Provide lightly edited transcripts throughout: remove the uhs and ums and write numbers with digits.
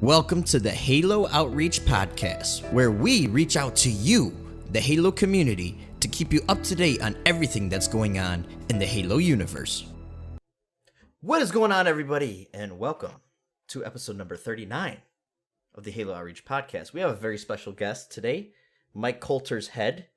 Welcome to the Halo Outreach Podcast, where we reach out to you, the Halo community, to keep you up to date on everything that's going on in the Halo universe. What is going on, everybody, and welcome to episode number 39 of the Halo Outreach Podcast. We have a very special guest today. Mike Coulter's head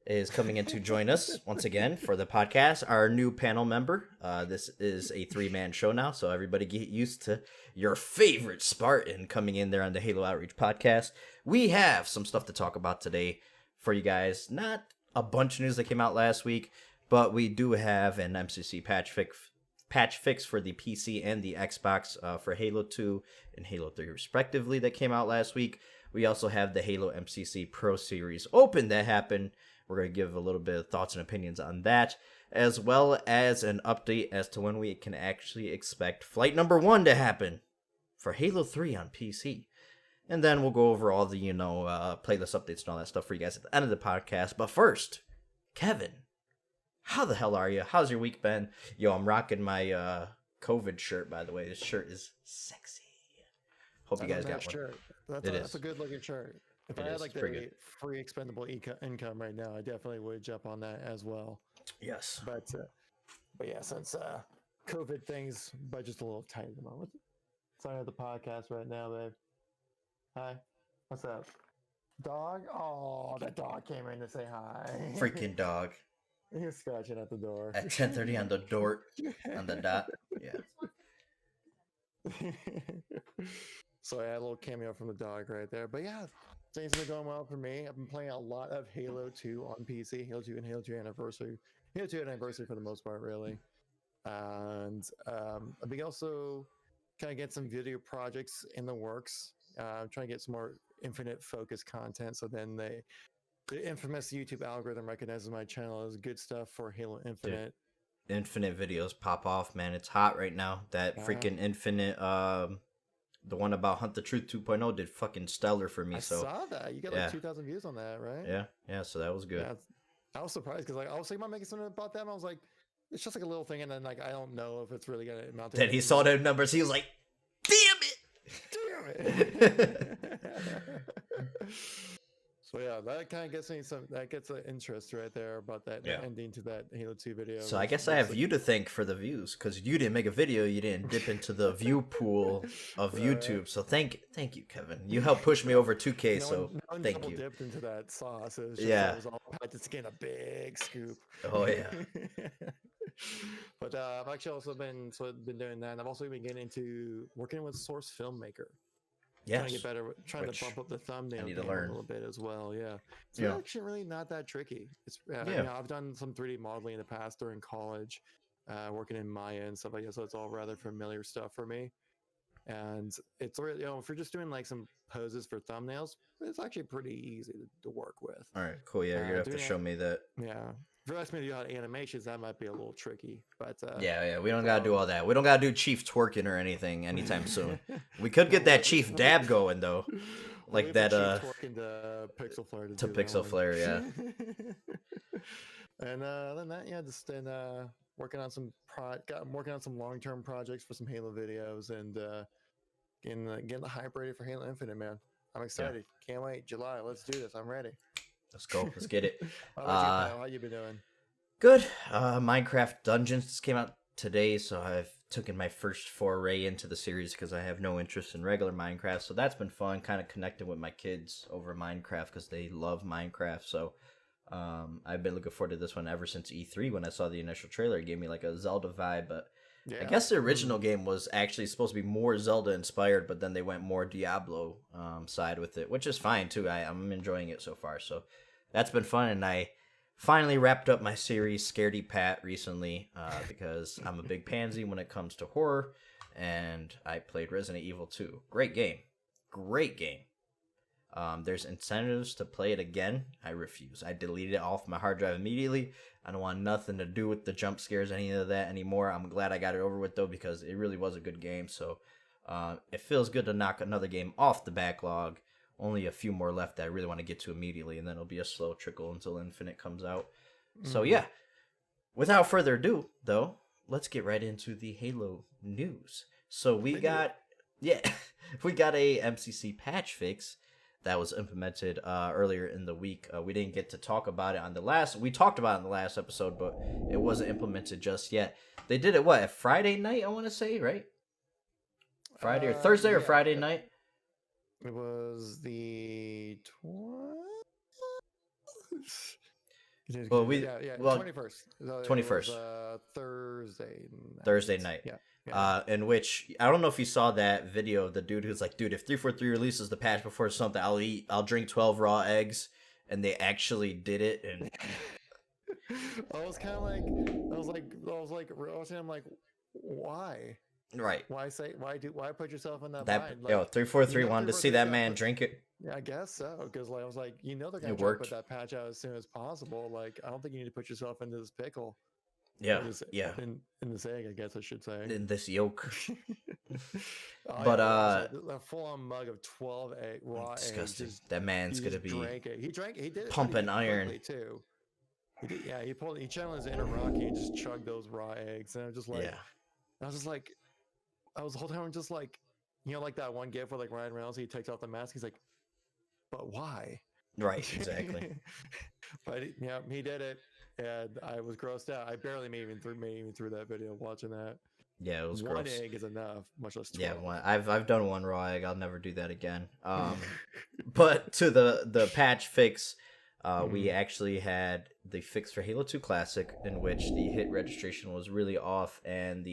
is coming in to join us once again for the podcast, our new panel member. This is a three-man show now, so everybody get used to your favorite Spartan coming in there on the Halo Outreach Podcast. We have some stuff to talk about today for you guys. Not a bunch of news that came out last week, but we do have an MCC patch fix for the PC and the Xbox for Halo 2 and Halo 3 respectively that came out last week. We also have the Halo MCC Pro Series Open that happened. We're going to give a little bit of thoughts and opinions on that, as well as an update as to when we can actually expect Flight Number 1 to happen for Halo 3 on PC. And then we'll go over all the, playlist updates and all that stuff for you guys at the end of the podcast. But first, Kevin, how the hell are you? How's your week been? Yo, I'm rocking my COVID shirt, by the way. This shirt is sexy. Hope you guys got one. Shirt. That's a good looking shirt. If I had like the free expendable income right now, I definitely would jump on that as well. Yes. But yeah, since COVID things, budget's a little tight at the moment. Sorry at the podcast right now, babe. Hi. What's up? Dog? Oh, that dog came in to say hi. Freaking dog. He was scratching at the door. At 10:30 on the dot. On the dot. Yeah. So I had a little cameo from the dog right there. But yeah, things have been going well for me. I've been playing a lot of Halo 2 on PC, Halo 2 and Halo 2 Anniversary. Halo 2 Anniversary for the most part, really. And I've been also kind of getting some video projects in the works. I'm trying to get some more Infinite focused content, so then the infamous YouTube algorithm recognizes my channel as good stuff for Halo Infinite. Dude, Infinite videos pop off, man. It's hot right now. That freaking Infinite... the one about Hunt the Truth 2.0 did fucking stellar for me. I saw that. You got like 2,000 views on that, right? Yeah. So that was good. Yeah, I was surprised because I was thinking about making something about that, and I was like, it's just like a little thing, and then like I don't know if it's really gonna amount to. Then he saw the numbers. He was like, "Damn it! So yeah, that kind of gets me that gets an interest right there about that ending to that Halo 2 video. So I guess I have you to thank for the views, because you didn't make a video, you didn't dip into the view pool of YouTube. So thank you, Kevin. You helped push me over 2K. So thank you. Dipped into that sauce. It was just, it was all just getting a big scoop. Oh yeah. But I've actually also been doing that. And I've also been getting into working with Source Filmmaker. Yes. Trying to get better, trying to bump up the thumbnail game learn a little bit as well. Yeah, it's actually really not that tricky. It's I've done some 3D modeling in the past during college, working in Maya and stuff like that. So it's all rather familiar stuff for me. And it's really, if you're just doing like some poses for thumbnails, it's actually pretty easy to work with. All right, cool. Yeah, you're gonna have to show me that. Yeah. If you're asking me to do animations, that might be a little tricky, but we don't gotta do all that. We don't gotta do Chief twerking or anything anytime soon. We could get that Chief dab going though, like that. Twerking to Pixel Flare to Pixel Flare, yeah. And then that, just been working on some long-term projects for some Halo videos and getting the hype ready for Halo Infinite, man. I'm excited. Can't wait. July. Let's do this. I'm ready. Let's go. Let's get it. How you been doing? Good. Minecraft Dungeons just came out today, so I've taken my first foray into the series because I have no interest in regular Minecraft. So that's been fun, kind of connecting with my kids over Minecraft because they love Minecraft. So I've been looking forward to this one ever since E3 when I saw the initial trailer. It gave me like a Zelda vibe, but I guess the original game was actually supposed to be more Zelda inspired, but then they went more Diablo side with it, which is fine too. I'm enjoying it so far. So that's been fun, and I finally wrapped up my series Scaredy Pat recently because I'm a big pansy when it comes to horror, and I played Resident Evil 2. Great game. There's incentives to play it again. I refuse. I deleted it off my hard drive immediately. I don't want nothing to do with the jump scares, any of that anymore. I'm glad I got it over with though, because it really was a good game. So it feels good to knock another game off the backlog. Only a few more left that I really want to get to immediately, and then it'll be a slow trickle until Infinite comes out. So yeah, without further ado though, let's get right into the Halo news. So we got Yeah, we got a MCC patch fix that was implemented earlier in the week. We didn't get to talk about it on the last. We talked about it in the last episode, but it wasn't implemented just yet. They did it what, Friday night? I want to say, right? Friday or Thursday or Friday night? It was the 21st. 21st. It was Thursday night. Thursday night. Yeah. In which I don't know if you saw that video of the dude who's like, dude, if 343 releases the patch before something, I'll drink 12 raw eggs, and they actually did it. And I was like, why? Right. Why put yourself in that bind? Like, 343 wanted to see that man drink it. Yeah, I guess so. Because I was like, they're gonna put that patch out as soon as possible. Like, I don't think you need to put yourself into this pickle. Yeah, in this egg, I guess I should say. In this yolk. But a full-on mug of 12 raw disgusting. eggs. That man's gonna be drank it. He did it pumping iron too. He channeled his inner Rocky and just chugged those raw eggs, and I was just like, I was the whole time just like, like that one gif where like Ryan Reynolds, he takes off the mask, he's like, but why? Right, exactly. But he did it, and I was grossed out. I barely made even through that video watching that. Yeah, it was one gross. egg is enough, much less 12. Yeah, I've done one raw egg. I'll never do that again. But to the patch fix, we actually had the fix for Halo 2 Classic, in which the hit registration was really off, and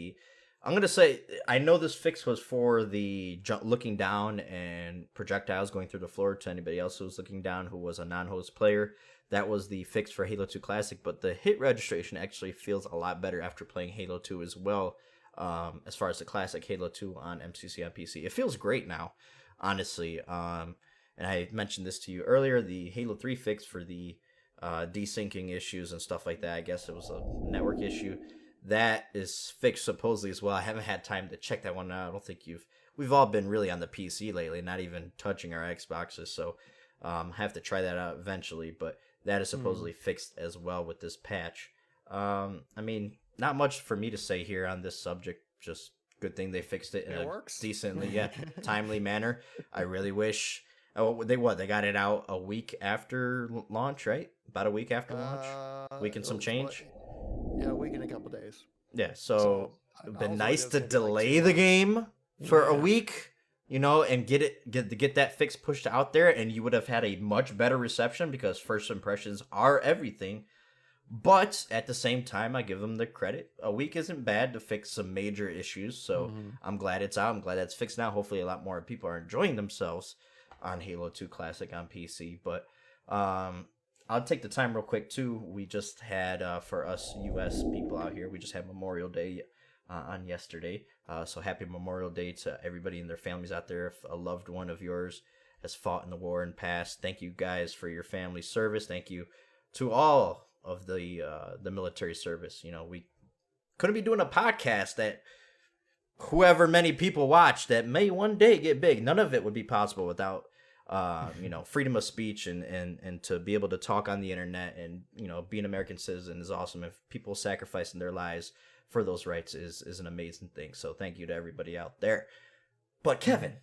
I'm gonna say, I know this fix was for the looking down and projectiles going through the floor to anybody else who was looking down who was a non-host player. That was the fix for Halo 2 Classic, but the hit registration actually feels a lot better after playing Halo 2 as well. As far as the classic Halo 2 on MCC on PC, it feels great now, honestly. And I mentioned this to you earlier, the Halo 3 fix for the desyncing issues and stuff like that. I guess it was a network issue. That is fixed supposedly as well. I haven't had time to check that one out. I don't think we've all been really on the PC lately, not even touching our Xboxes. So have to try that out eventually. But that is supposedly fixed as well with this patch. I mean, not much for me to say here on this subject. Just good thing they fixed it in a decently, timely manner. I really wish. Oh, they got it out a week after launch, right? About a week after launch, week and some change. Yeah, a week and a couple days. Yeah, so it'd been nice to delay the game for a week, and get that fix pushed out there, and you would have had a much better reception because first impressions are everything. But at the same time, I give them the credit. A week isn't bad to fix some major issues, so I'm glad it's out. I'm glad that's fixed now. Hopefully, a lot more people are enjoying themselves on Halo 2 Classic on PC. But I'll take the time real quick, too. We just had, for us U.S. people out here, we just had Memorial Day on yesterday. So happy Memorial Day to everybody and their families out there. If a loved one of yours has fought in the war and passed, thank you guys for your family service. Thank you to all of the military service. We couldn't be doing a podcast that whoever many people watch that may one day get big. None of it would be possible without freedom of speech and to be able to talk on the internet, and be an American citizen is awesome. If people sacrificing their lives for those rights is an amazing thing. So thank you to everybody out there. But Kevin,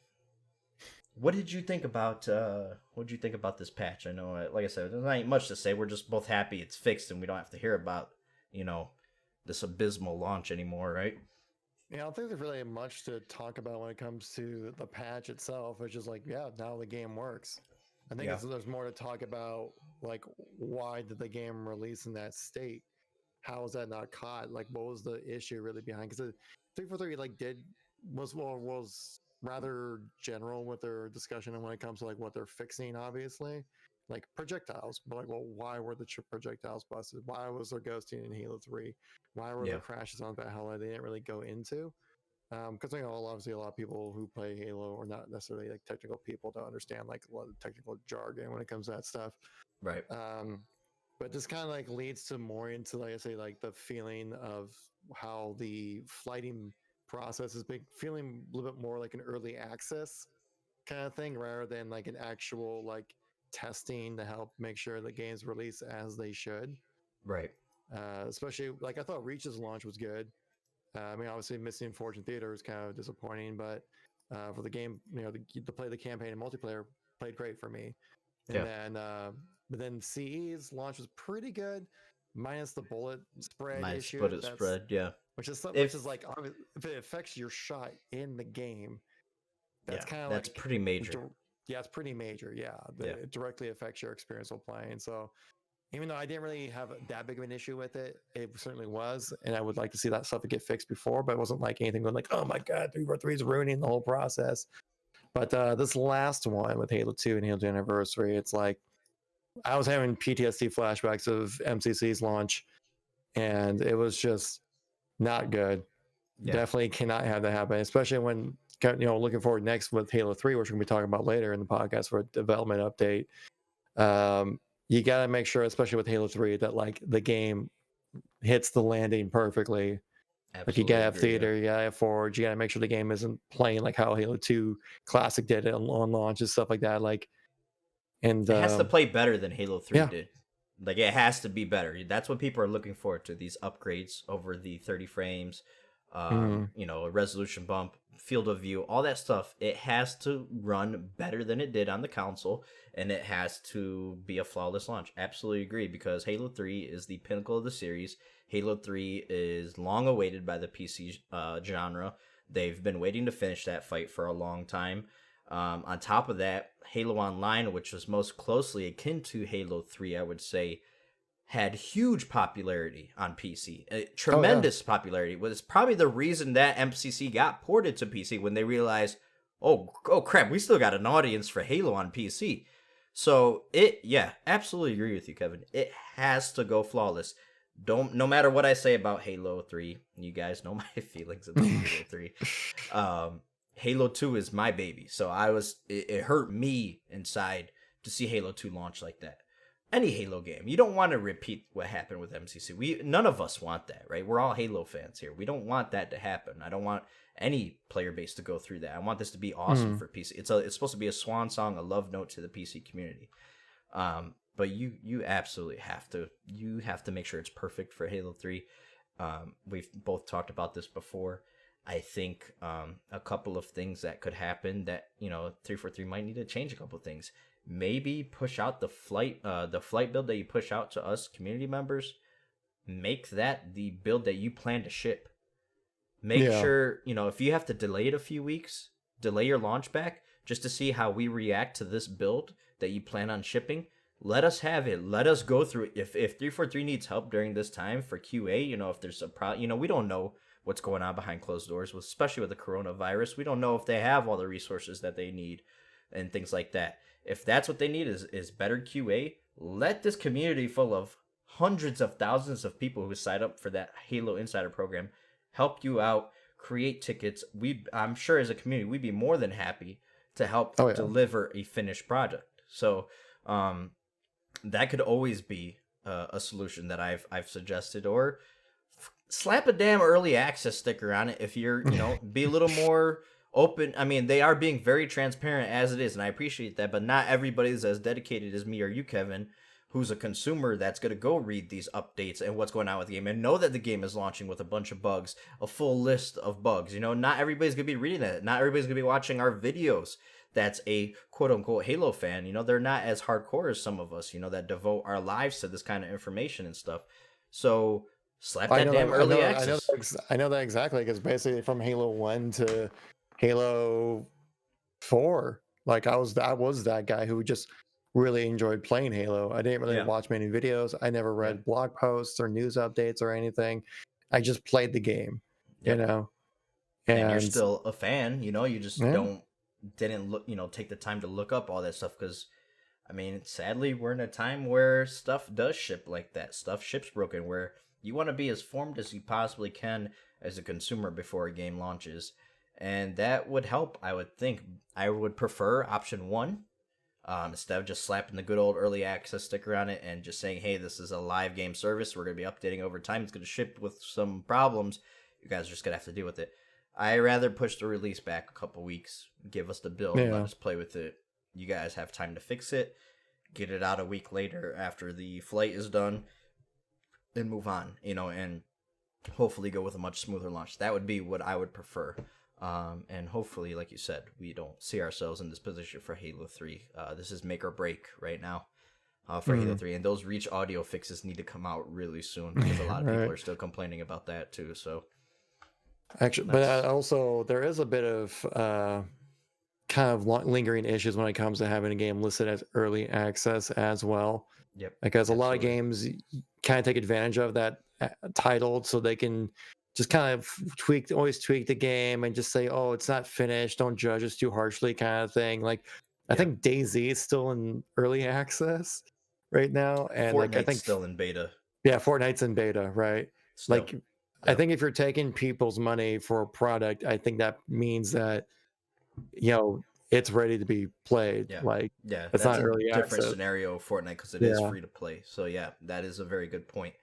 what did you think about this patch? I know, like I said, there's not much to say. We're just both happy it's fixed and we don't have to hear about this abysmal launch anymore, right? Yeah, I don't think there's really much to talk about when it comes to the patch itself. It's just like, now the game works. I think there's more to talk about, like, why did the game release in that state? How was that not caught? Like, what was the issue really behind? Because 343 was rather general with their discussion, and when it comes to like what they're fixing, obviously, like projectiles, but like, well, why were the projectiles busted? Why was there ghosting in Halo 3? Why were there crashes on Valhalla? They didn't really go into, because obviously a lot of people who play Halo are not necessarily like technical people to understand like a lot of technical jargon when it comes to that stuff, right? But this kind of like leads to more into, like I say, like the feeling of how the flighting process is feeling a little bit more like an early access kind of thing rather than like an actual like testing to help make sure the games release as they should. Right. Especially like I thought Reach's launch was good. I mean, obviously missing Fortune Theater is kind of disappointing, but for the game. To play the campaign and multiplayer played great for me. And Yeah. then, but then CE's launch was pretty good, minus the bullet spread issue. Bullet spread, yeah. Which is like, if it affects your shot in the game, that's kind of that's like pretty major. Yeah, it's pretty major. Yeah, it directly affects your experience while playing. So even though I didn't really have that big of an issue with it, it certainly was, and I would like to see that stuff get fixed before. But it wasn't like anything going like, oh my god, 343 is ruining the whole process. But this last one with Halo 2 and Halo 2 Anniversary, it's like I was having PTSD flashbacks of MCC's launch, and it was just not good. Yeah. Definitely cannot have that happen, especially when looking forward next with Halo 3, which we're going to be talking about later in the podcast for a development update. You got to make sure, especially with Halo 3, that like the game hits the landing perfectly. Absolutely, like you gotta have theater, you gotta have forge, you gotta make sure the game isn't playing like how Halo 2 Classic did it on launch and stuff like that. Like, and it has to play better than Halo 3 did. Like it has to be better. That's what people are looking forward to. These upgrades over the 30 frames, a resolution bump, field of view, all that stuff. It has to run better than it did on the console, and it has to be a flawless launch. Absolutely agree, because Halo 3 is the pinnacle of the series. Halo 3 is long awaited by the PC genre. They've been waiting to finish that fight for a long time. On top of that, Halo Online, which was most closely akin to Halo 3, I would say, had huge popularity on PC. Tremendous popularity. It was probably the reason that MCC got ported to PC when they realized, oh crap, we still got an audience for Halo on PC. So absolutely agree with you, Kevin. It has to go flawless. No matter what I say about Halo 3, you guys know my feelings about Halo 3. Halo 2 is my baby, so it hurt me inside to see Halo 2 launch like that. Any Halo game, you don't want to repeat what happened with MCC. None of us want that, right? We're all Halo fans here. We don't want that to happen. I don't want any player base to go through that. I want this to be awesome for PC. It's supposed to be a swan song, a love note to the PC community. But you absolutely have to make sure it's perfect for Halo 3. We've both talked about this before. I think a couple of things that could happen that 343 might need to change a couple of things. Maybe push out the flight build that you push out to us community members. Make that the build that you plan to ship. Make sure, if you have to delay it a few weeks, delay your launch back just to see how we react to this build that you plan on shipping. Let us have it. Let us go through it. If 343 needs help during this time for QA, if there's a problem, we don't know what's going on behind closed doors, especially with the coronavirus. We don't know if they have all the resources that they need and things like that. If that's what they need is better QA, let this community full of hundreds of thousands of people who signed up for that Halo Insider program help you out, create tickets. I'm sure as a community, we'd be more than happy to help deliver a finished project. So that could always be a solution that I've suggested, or slap a damn early access sticker on it if you're, be a little more open. I mean, they are being very transparent as it is, and I appreciate that, but not everybody's as dedicated as me or you, Kevin, who's a consumer that's going to go read these updates and what's going on with the game and know that the game is launching with a bunch of bugs, a full list of bugs. Not everybody's going to be reading that. Not everybody's going to be watching our videos. That's a quote-unquote Halo fan. They're not as hardcore as some of us, that devote our lives to this kind of information and stuff. So slap that damn early access. I know that exactly, because basically from Halo 1 to Halo 4, like I was that guy who just really enjoyed playing Halo. I didn't really watch many videos. I never read blog posts or news updates or anything. I just played the game, and you're still a fan. You just didn't look, take the time to look up all that stuff, because sadly we're in a time where stuff does ship like that. Stuff ships broken, where you want to be as formed as you possibly can as a consumer before a game launches. And that would help, I would think. I would prefer option 1, instead of just slapping the good old early access sticker on it and just saying, hey, this is a live game service. We're going to be updating over time. It's going to ship with some problems. You guys are just going to have to deal with it. I rather push the release back a couple weeks, give us the build, let us play with it. You guys have time to fix it, get it out a week later after the flight is done, and move on, and hopefully go with a much smoother launch. That would be what I would prefer. And hopefully, like you said, we don't see ourselves in this position for Halo 3. This is make or break right now for Halo 3. And those Reach audio fixes need to come out really soon because a lot of people are still complaining about that too. So, actually, but also there is a bit of kind of lingering issues when it comes to having a game listed as early access as well. Yep. Because a lot of games kind of take advantage of that title, so they can just kind of always tweak the game and just say, "Oh, it's not finished. Don't judge us too harshly," kind of thing. Like, I think DayZ is still in early access right now, and Fortnite's I think still in beta. Yeah, Fortnite's in beta, right? Still. Like, I think if you're taking people's money for a product, I think that means that it's ready to be played. Yeah. Like, Yeah, it's that's not a early different access. scenario of Fortnite because it is free to play. So yeah, that is a very good point.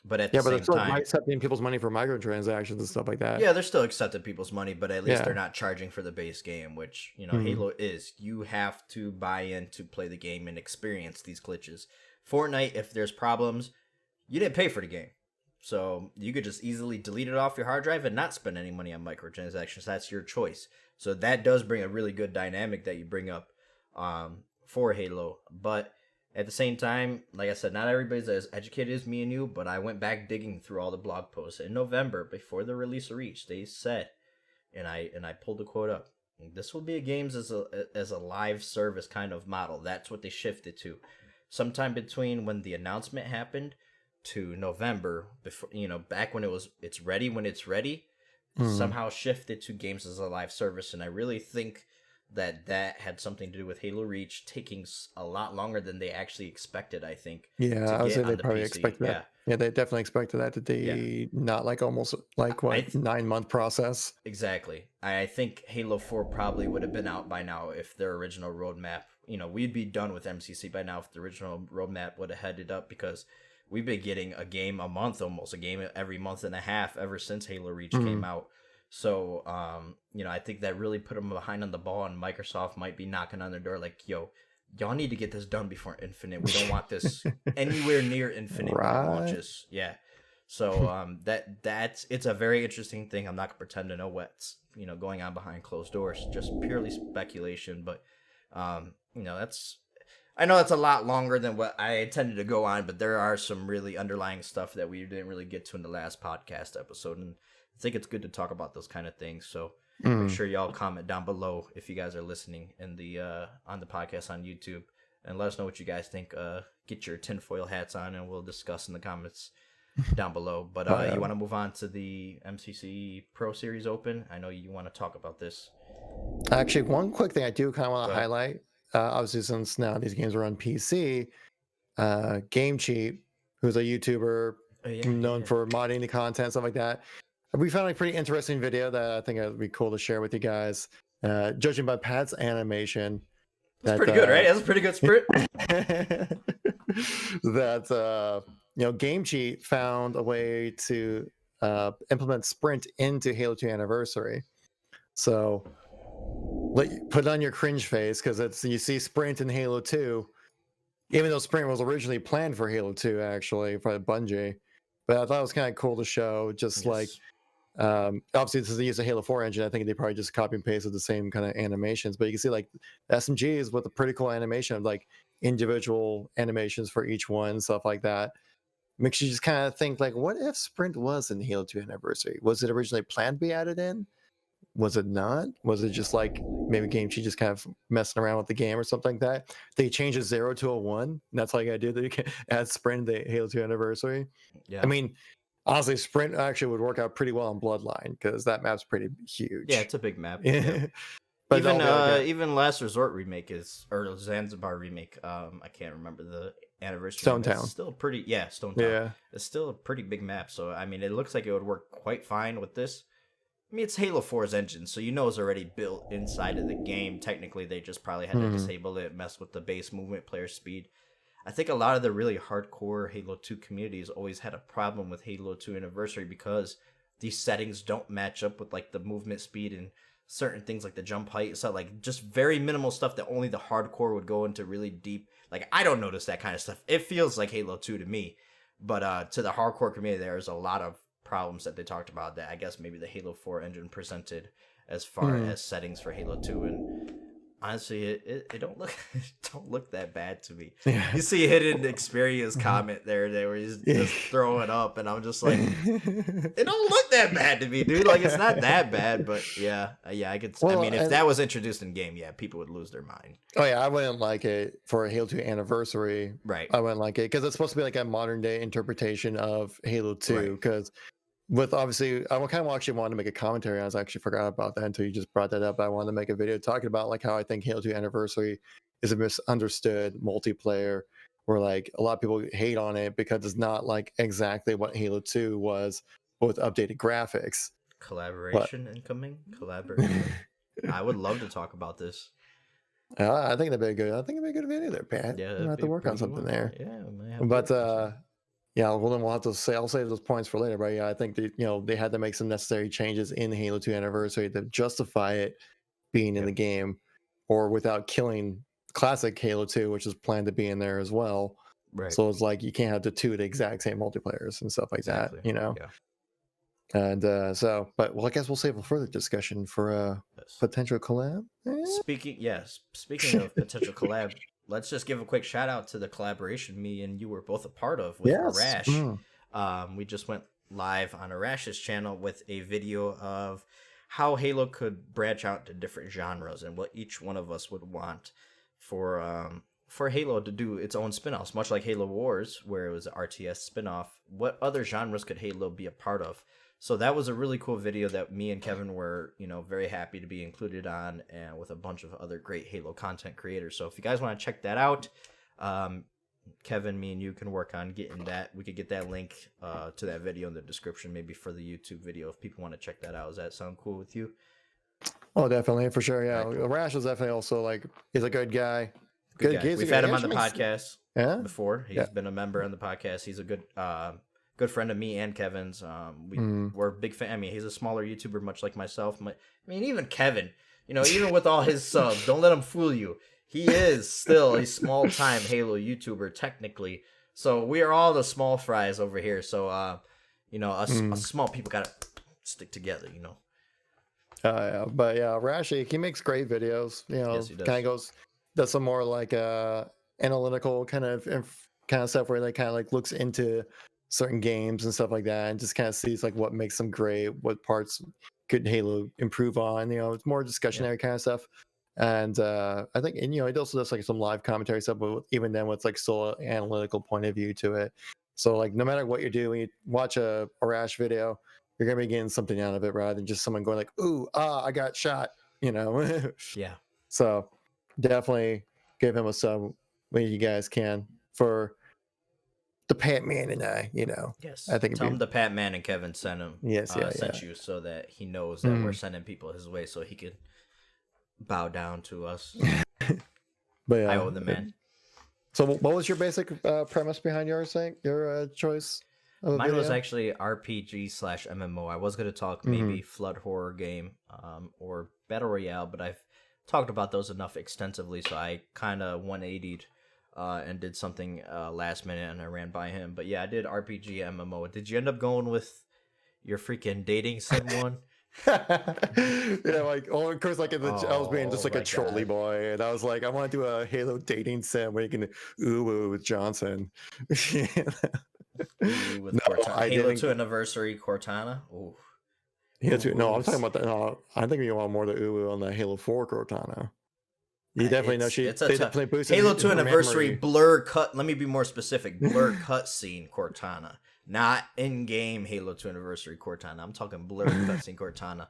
But at the but same it's still time, accepting people's money for microtransactions and stuff like that. yeah, they're still accepting people's money, but at least Yeah. they're not charging for the base game, which Halo is. You have to buy in to play the game and experience these glitches. Fortnite, if there's problems, you didn't pay for the game, so you could just easily delete it off your hard drive and not spend any money on microtransactions. That's your choice. So that does bring a really good dynamic that you bring up for Halo. But at the same time, like I said, not everybody's as educated as me and you, but I went back digging through all the blog posts in November before the release of Reach. They said, and I pulled the quote up, this will be a games as a live service kind of model. That's what they shifted to. Sometime between when the announcement happened to November, before back when it's ready when it's ready, somehow shifted to games as a live service. And I really think that had something to do with Halo Reach taking a lot longer than they actually expected, I think. Yeah, I would say they probably PC. expected that. Yeah, they definitely expected that to be not like almost like 9-month process. Exactly. I think Halo 4 probably would have been out by now if their original roadmap, we'd be done with MCC by now if the original roadmap would have headed up, because we've been getting a game a month, almost a game every month and a half ever since Halo Reach came out. So, I think that really put them behind on the ball, and Microsoft might be knocking on their door like, yo, y'all need to get this done before Infinite. We don't want this anywhere near Infinite when it launches. Yeah. So, it's a very interesting thing. I'm not going to pretend to know what's, going on behind closed doors, just purely speculation. But, I know that's a lot longer than what I intended to go on, but there are some really underlying stuff that we didn't really get to in the last podcast episode. And I think it's good to talk about those kind of things. So make sure y'all comment down below if you guys are listening in the on the podcast on YouTube, and let us know what you guys think. Get your tinfoil hats on, and we'll discuss in the comments down below. But you want to move on to the MCC Pro Series Open? I know you want to talk about this. Actually, one quick thing I do kind of want to highlight. Obviously, since now these games are on PC, Game Cheat, who's a YouTuber known for modding the content, stuff like that. We found a pretty interesting video that I think would be cool to share with you guys. Judging by Pat's animation, that's pretty good, right? That's a pretty good sprint. That Game Cheat found a way to implement sprint into Halo 2 Anniversary. So put on your cringe face, because you see sprint in Halo 2, even though sprint was originally planned for Halo 2, actually, for Bungie. But I thought it was kind of cool to show, just like, obviously this is the use of Halo 4 engine. I think they probably just copy and pasted the same kind of animations, but you can see like SMGs with a pretty cool animation of like individual animations for each one, stuff like that. Makes you just kind of think like, what if sprint was in Halo 2 Anniversary? Was it originally planned to be added in? Was it not? Was it just like maybe Game Cheat just kind of messing around with the game or something like that? They changed a 0 to a 1. And that's all you gotta do. That you can add sprint to Halo 2 Anniversary. Yeah. I mean, honestly, sprint actually would work out pretty well on Bloodline, because that map's pretty huge. Yeah, it's a big map. Yeah. But even Last Resort remake or Zanzibar remake. I can't remember the anniversary. Stone Town. It's still pretty. Yeah, Stone Town. Yeah. It's still a pretty big map. So I mean, it looks like it would work quite fine with this. I mean, it's Halo 4's engine, so it's already built inside of the game. Technically, they just probably had to disable it, mess with the base movement, player speed. I think a lot of the really hardcore Halo 2 communities always had a problem with Halo 2 Anniversary, because these settings don't match up with like the movement speed and certain things like the jump height. So like just very minimal stuff that only the hardcore would go into really deep. Like I don't notice that kind of stuff. It feels like Halo 2 to me, but to the hardcore community, there's a lot of problems that they talked about that I guess maybe the Halo 4 engine presented as far as settings for Halo 2, and honestly, it don't look it don't look that bad to me. Yeah. You see Hidden Experience comment there where he's just throwing up, and I'm just like, it don't look that bad to me, dude. Like, it's not that bad, but yeah, I could. Well, I mean, if that was introduced in game, yeah, people would lose their mind. Oh yeah, I wouldn't like it for a Halo 2 anniversary. Right. I wouldn't like it because it's supposed to be like a modern day interpretation of Halo 2. Because with obviously, I kind of actually wanted to make a commentary. I actually forgot about that until you just brought that up. I wanted to make a video talking about like how I think Halo 2 Anniversary is a misunderstood multiplayer, where like a lot of people hate on it because it's not like exactly what Halo 2 was, but with updated graphics. Collaboration incoming. Collaboration. I would love to talk about this. I think it'd be good. I think it'd be a good video there, Pat. Yeah, you have to work on something there. Yeah, but yeah, well then we'll have to say I'll save those points for later. But yeah, I think that, they had to make some necessary changes in Halo 2 Anniversary to justify it being in the game, or without killing classic Halo 2, which is planned to be in there as well. Right. So it's like you can't have the exact same multiplayers and stuff like that. Yeah. And but I guess we'll save a further discussion for a potential collab. Speaking of potential collab, let's just give a quick shout out to the collaboration me and you were both a part of with Arash. We just went live on Arash's channel with a video of how Halo could branch out to different genres and what each one of us would want for Halo to do its own spin-offs, much like Halo Wars, where it was an RTS spin-off. What other genres could Halo be a part of? So that was a really cool video that me and Kevin were, very happy to be included on, and with a bunch of other great Halo content creators. So if you guys want to check that out, Kevin, me and you can work on getting that. We could get that link to that video in the description, maybe for the YouTube video, if people want to check that out. Does that sound cool with you? Oh, definitely, for sure. Yeah, Right, cool. Rash is definitely also like, he's a good guy. Good guy. We've had him on the podcast before. He's Yeah. been a member on the podcast. He's a good friend of me and Kevin's. We're a big fan. I mean, he's a smaller YouTuber, much like myself. I mean, even Kevin, even with all his subs, don't let him fool you. He is still a small time Halo YouTuber, technically. So we are all the small fries over here. So, us small people gotta stick together, Yeah, but yeah, Rashi, he makes great videos. Yes, he does. Kind of does some more like analytical kind of stuff where they kind of like looks into certain games and stuff like that, and just kind of sees like what makes them great, what parts could Halo improve on. It's more discussionary kind of stuff. And I think, and it also does like some live commentary stuff, but even then with like still an analytical point of view to it. So like no matter what you're doing, you watch a Rash video, you're gonna be getting something out of it rather than just someone going like, "Ooh, I got shot," Yeah. So definitely give him a sub when you guys can for the Pat Man and I. Yes. I think Tell him the Pat Man and Kevin sent him. Sent you, so that he knows that we're sending people his way, so he could bow down to us. But yeah, I owe the man. So what was your basic premise behind your choice? Mine was actually RPG/MMO. I was going to talk maybe flood horror game or battle royale, but I've talked about those enough extensively, so I kind of 180'd and did something last minute, and I ran by him. But yeah, I did RPG MMO. Did you end up going with your freaking dating sim one? Like, of course, like I was being just like a trolley boy, and I was like, I want to do a Halo dating sim where you can ooh with Johnson. With Cortana. Halo 2 Anniversary Cortana. Ooh. Halo 2. No, I'm talking about that. No, I think you want more the ooh on the Halo 4 Cortana. You definitely know they definitely boosted Halo 2 Anniversary memory. blur cut. Let me be more specific. Blur cutscene Cortana, not in-game Halo 2 Anniversary Cortana. I'm talking blur cutscene Cortana.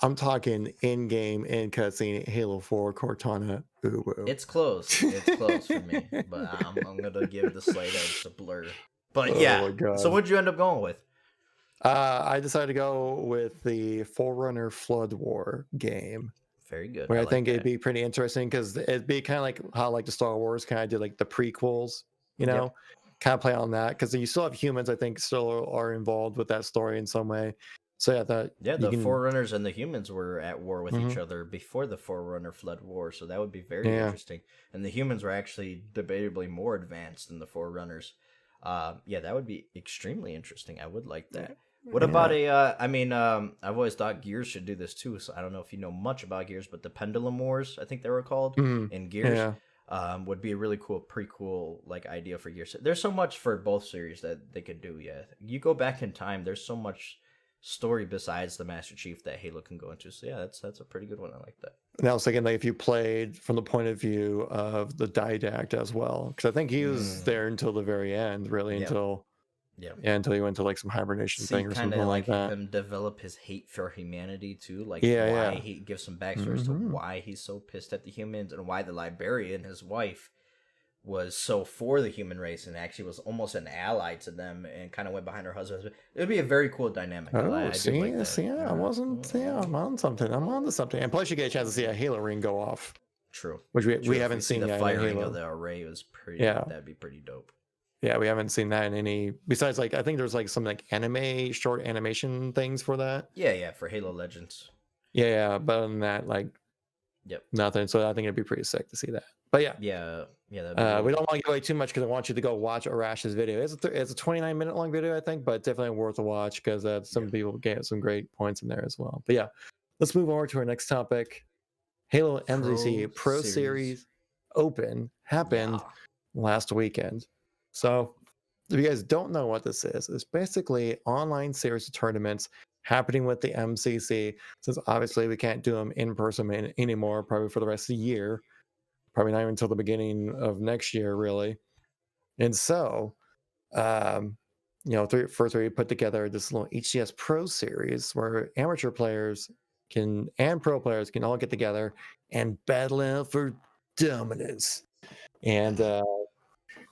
I'm talking in-game in cutscene Halo 4 Cortana. Ooh. It's close. It's close for me, but I'm gonna give the slight edge to blur. But yeah. So what'd you end up going with? I decided to go with the Forerunner Flood War game. Very good. Where I think it'd be pretty interesting because it'd be kind of like how like the Star Wars kind of did like the prequels, kind of play on that because you still have humans. I think still are involved with that story in some way. So yeah, the Forerunners and the humans were at war with each other before the Forerunner Flood War, so that would be very interesting. And the humans were actually debatably more advanced than the Forerunners. Yeah, that would be extremely interesting. I would like that. What about I've always thought Gears should do this too. So I don't know if you know much about Gears, but the Pendulum Wars, I think they were called in Gears, Yeah. would be a really cool, pretty cool like idea for Gears. There's so much for both series that they could do. Yeah, you go back in time. There's so much story besides the Master Chief that Halo can go into. So yeah, that's a pretty good one. I like that. And I was thinking, like, if you played from the point of view of the Didact as well, because I think he was there until the very end, really, Yep. until Yeah. until he went to like some hibernation So you thing or kind something of like that. him develop his hate for humanity too, like Yeah, why he gives some backstories to why he's so pissed at the humans and why the librarian, his wife, was so for the human race and actually was almost an ally to them and kind of went behind her husband. It would be a very cool dynamic. Oh, I do like that. see, I wasn't. Yeah, I'm on something. I'm on to something. And plus, you get a chance to see a Halo ring go off, True. which we If haven't we see seen the yet in firing Halo. of the array was pretty. Yeah. That'd be pretty dope. Yeah, we haven't seen that in any. Besides, like, I think there's like some like anime, short animation things for that. Yeah, for Halo Legends. Yeah, but other than that, like, Yep. nothing. So I think it'd be pretty sick to see that. But yeah, Yeah. we don't want to give away too much because I want you to go watch Arash's video. It's a 29-minute long video, I think, but definitely worth a watch because some people get some great points in there as well. But yeah, let's move over to our next topic. Halo MCC Pro Series Open happened last weekend. So if you guys don't know what this is, it's basically online series of tournaments happening with the MCC, since obviously we can't do them in person anymore, probably for the rest of the year. Probably not even until the beginning of next year, really. And so, first we put together this little HCS Pro Series where amateur players and pro players can all get together and battle out for dominance. And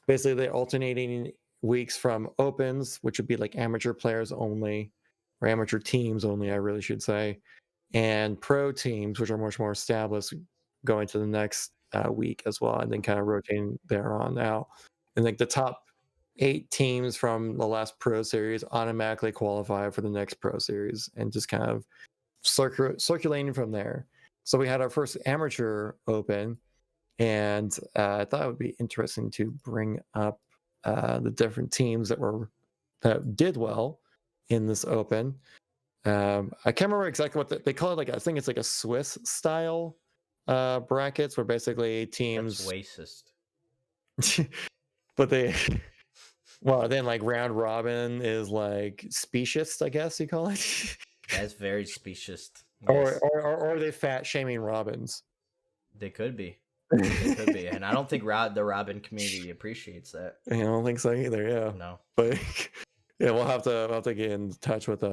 basically, they're alternating weeks from opens, which would be like amateur players only, or amateur teams only, I really should say, and pro teams, which are much more established, going to the next week as well, and then kind of rotating there on out. And like the top 8 teams from the last Pro Series automatically qualify for the next Pro Series, and just kind of circulating from there. So we had our first amateur open, and I thought it would be interesting to bring up the different teams that did well in this open. I can't remember exactly what they call it. Like, I think it's like a Swiss style brackets where basically teams. That's racist. But then like round robin is like specious, I guess you call it. That's very specious. Yes. Or are they fat shaming robins? They could be. They could be, and I don't think the Robin community appreciates that. I don't think so either. Yeah. No. But yeah, we'll have to get in touch with the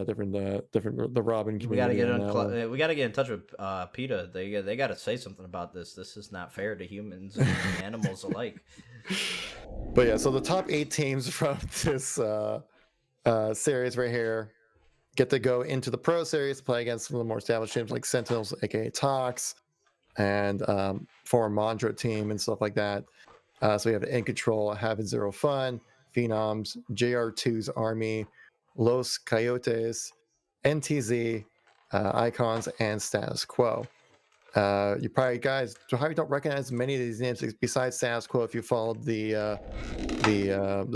Robin community. We gotta get in touch with PETA. They gotta say something about this. This is not fair to humans and animals alike. But yeah, so the top 8 teams from this series right here get to go into the Pro Series to play against some of the more established teams like Sentinels, aka Tox, and former Mandra team and stuff like that. So we have In Control, Having Zero Fun, Phenoms, JR2's Army, Los Coyotes, NTZ, Icons, and Status Quo. You probably don't recognize many of these names besides Status Quo if you followed the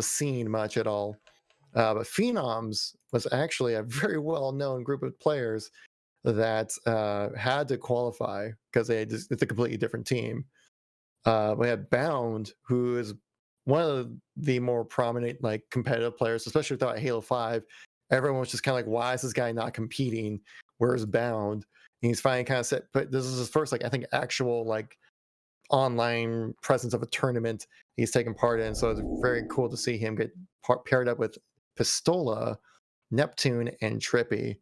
scene much at all. But Phenoms was actually a very well-known group of players that had to qualify because it's a completely different team. We had Bound, who is one of the more prominent like competitive players, especially without Halo 5. Everyone was just kind of like, why is this guy not competing? Where's Bound? And he's finally kind of set, but this is his first, like, I think, actual like online presence of a tournament he's taken part in. So it's very cool to see him get paired up with Pistola, Neptune, and Trippy.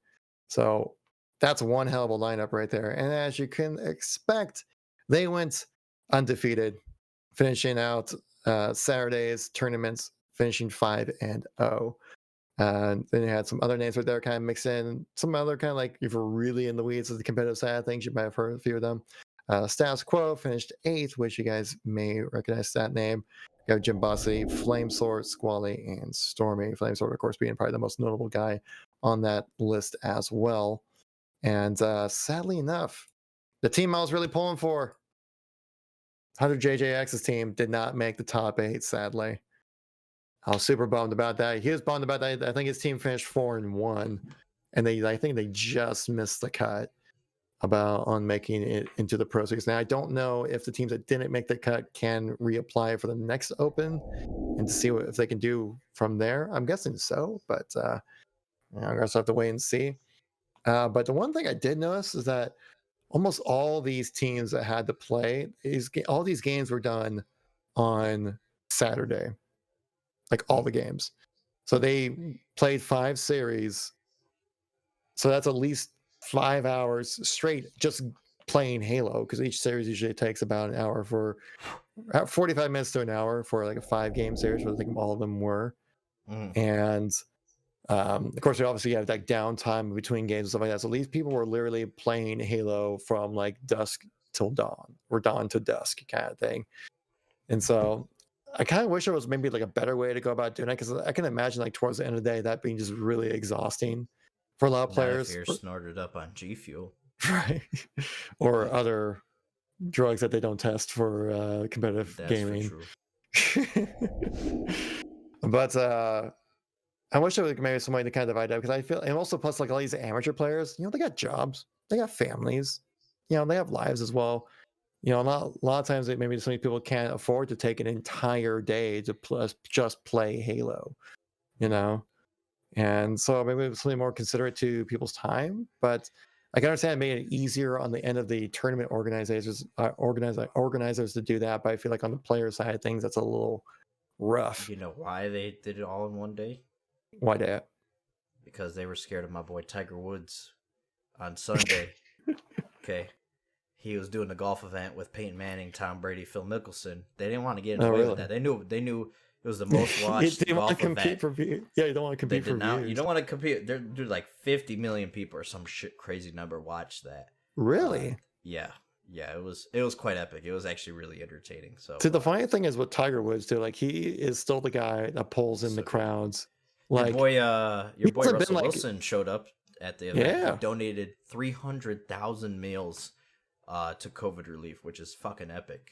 So that's one hell of a lineup right there. And as you can expect, they went undefeated, finishing out Saturday's tournaments, finishing 5-0. Then you had some other names right there kind of mixed in. Some other kind of like, if you're really in the weeds of the competitive side of things, you might have heard a few of them. Status Quo finished 8th, which you guys may recognize that name. You have Jim Bossy, Flamesword, Squally, and Stormy. Flamesword, of course, being probably the most notable guy on that list as well. And sadly enough, the team I was really pulling for, 100JJX's team, did not make the top 8, sadly. I was super bummed about that. He was bummed about that. I think his team finished 4-1, and I think they just missed the cut on making it into the Pro 6. Now I don't know if the teams that didn't make the cut can reapply for the next Open, and to see if they can do from there. I'm guessing so, but I guess I'll have to wait and see. But the one thing I did notice is that almost all these teams that had to play, all these games were done on Saturday, like all the games. So they played 5 series. So that's at least 5 hours straight just playing Halo, because each series usually takes about an hour, for 45 minutes to an hour for like a 5-game series, where I think all of them were. And of course, we obviously had like downtime between games and stuff like that. So these people were literally playing Halo from like dusk till dawn, or dawn to dusk kind of thing. And so I kind of wish there was maybe like a better way to go about doing it, because I can imagine like towards the end of the day that being just really exhausting for a lot of players. If you're snorted up on G Fuel, right, or other drugs that they don't test for competitive gaming. But I wish there was maybe somebody to kind of divide up, because I feel, and also plus like all these amateur players, they got jobs, they got families, they have lives as well. A lot of times maybe so many people can't afford to take an entire day to just play Halo, and so maybe it's something more considerate to people's time. But I can understand it made it easier on the end of the tournament organizers to do that. But I feel like on the player side of things, that's a little rough. You know why they did it all in one day? Why that? Because they were scared of my boy Tiger Woods on Sunday. Okay. He was doing a golf event with Peyton Manning, Tom Brady, Phil Mickelson. They didn't want to get in the way with that. They knew it was the most watched golf event. You don't want to compete for views. You don't want to compete. Dude, like 50 million people or some shit crazy number watched that. Really? Yeah. It was quite epic. It was actually really entertaining. So the funny thing is with Tiger Woods too, like he is still the guy that pulls in the crowds. Like your boy Russell Wilson showed up at the event. Yeah. He donated 300,000 meals to COVID relief, which is fucking epic.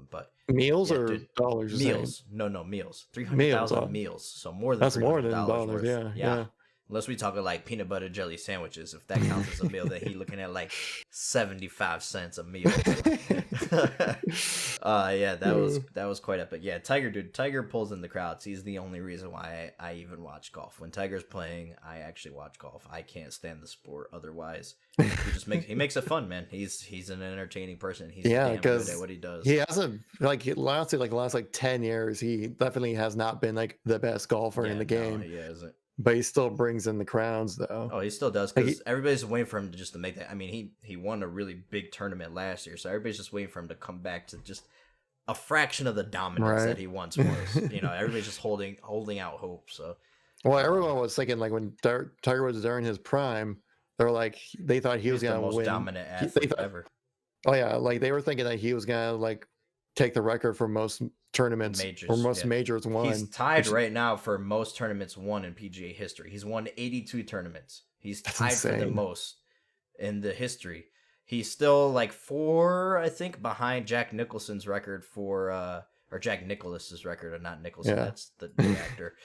But meals or dollars? Meals. No, meals. 300,000 meals. So more than that's more than dollars. Yeah. Unless we talking like peanut butter jelly sandwiches, if that counts as a meal, then he looking at like 75 cents a meal. That was quite epic. Yeah, Tiger pulls in the crowds. He's the only reason why I even watch golf. When Tiger's playing, I actually watch golf. I can't stand the sport otherwise. He makes it fun, man. He's an entertaining person. He's damn good at what he does. He hasn't the last 10 years, he definitely has not been like the best golfer in the game. No, he hasn't. But he still brings in the crowds, though. Oh, he still does, because everybody's waiting for him to make that. I mean, he won a really big tournament last year, so everybody's just waiting for him to come back to just a fraction of the dominance that he once was. Everybody's just holding out hope. So, well, everyone was thinking like when Tiger was during his prime, they thought he was going to win. Most dominant athlete ever. Oh yeah, like they were thinking that he was going to take the record for most tournaments majors won. He's tied right now for most tournaments won in PGA history. He's won 82 tournaments. He's tied for the most in the history. He's still like 4, I think, behind Jack Nicholson's record or Jack Nicklaus's record, or not Nicholson. Yeah. That's the actor.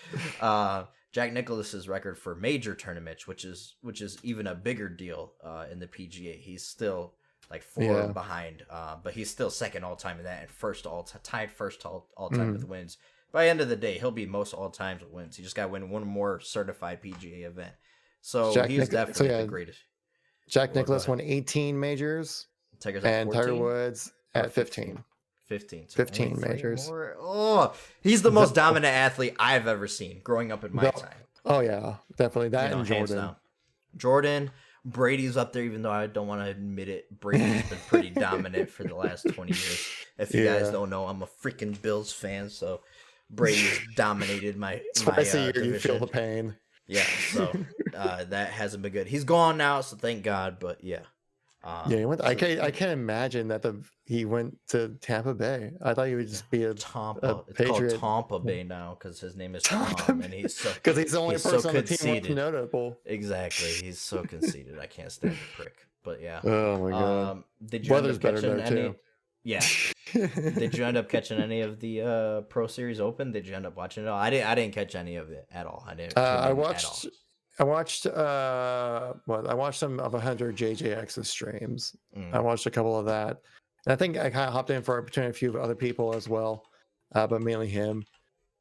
Jack Nicklaus's record for major tournaments, which is even a bigger deal in the PGA. He's still like 4 behind, but he's still second all time in that, and tied first all time with wins. By the end of the day, he'll be most all times with wins. He just got to win one more certified PGA event. So he's definitely the greatest. Jack Nicklaus won 18 majors, and Tiger Woods at 15. 15 majors. He's the most dominant athlete I've ever seen growing up in my time. Oh yeah, definitely that, and Jordan. Brady's up there, even though I don't want to admit it. Brady's been pretty dominant for the last 20 years. If you guys don't know, I'm a freaking Bills fan, so Brady's dominated my division. You feel the pain. Yeah, so that hasn't been good. He's gone now, so thank God. But yeah, he went. I can't imagine that he went to Tampa Bay. I thought he would just be a Tampa. It's Patriot. Called Tampa Bay now because his name is Tom, and he's because he's the only person on the team that's notable. Exactly, he's so conceited. I can't stand the prick. But yeah. Oh my God. Did you Weather's better there too. Yeah, Did you end up catching any of the Pro Series Open? Did you end up watching it all? I didn't catch any of it at all. I didn't. Tune in I at all. watched. I watched. I watched some of 100 JJX's streams. I watched a couple of that. And I think I kind of hopped in for between a few other people as well, but mainly him.